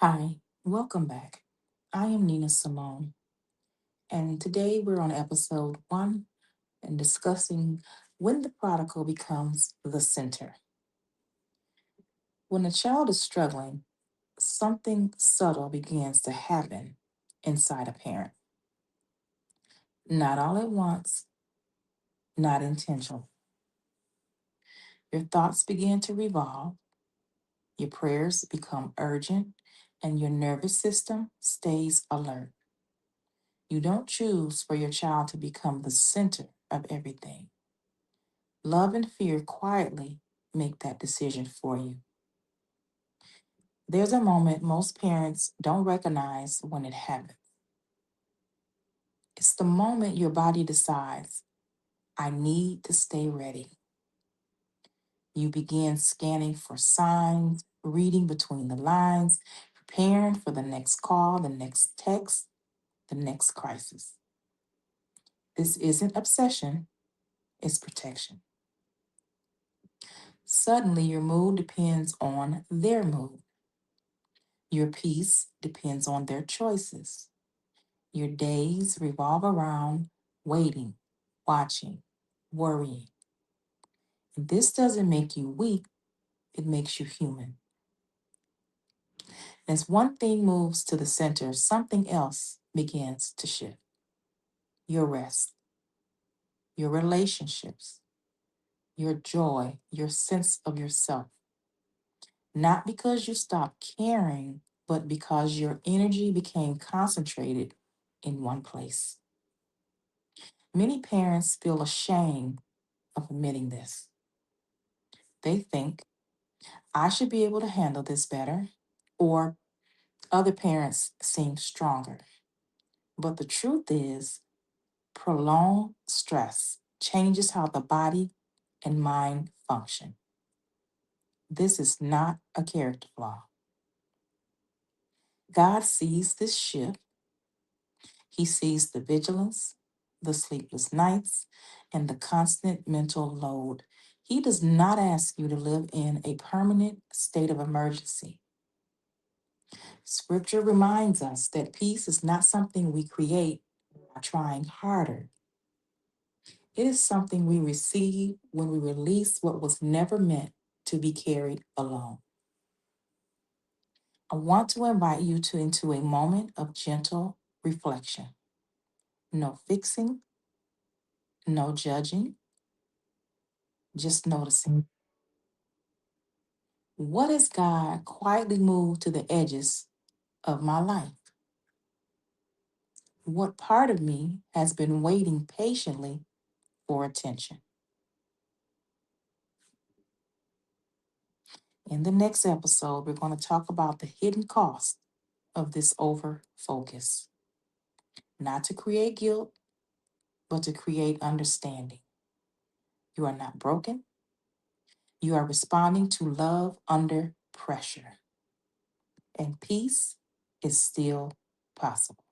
Hi, welcome back. I am Nina Simone, and today we're on episode one and discussing when the prodigal becomes the center. When a child is struggling, something subtle begins to happen inside a parent. Not all at once, not intentional. Your thoughts begin to revolve, your prayers become urgent, and your nervous system stays alert. You don't choose for your child to become the center of everything. Love and fear quietly make that decision for you. There's a moment most parents don't recognize when it happens. It's the moment your body decides, I need to stay ready. You begin scanning for signs, reading between the lines, preparing for the next call, the next text, the next crisis. This isn't obsession, it's protection. Suddenly, your mood depends on their mood. Your peace depends on their choices. Your days revolve around waiting, watching, worrying. And this doesn't make you weak, it makes you human. As one thing moves to the center, something else begins to shift. Your rest, your relationships, your joy, your sense of yourself. Not because you stopped caring, but because your energy became concentrated in one place. Many parents feel ashamed of admitting this. They think, I should be able to handle this better, or other parents seem stronger. But the truth is, prolonged stress changes how the body and mind function. This is not a character flaw. God sees this shift. He sees the vigilance, the sleepless nights, and the constant mental load. He does not ask you to live in a permanent state of emergency. Scripture reminds us that peace is not something we create by trying harder. It is something we receive when we release what was never meant to be carried alone. I want to invite you into a moment of gentle reflection. No fixing, no judging, just noticing. What has God quietly moved to the edges of my life? What part of me has been waiting patiently for attention? In the next episode, we're going to talk about the hidden cost of this over focus, not to create guilt, but to create understanding. You are not broken. You are responding to love under pressure, and peace is still possible.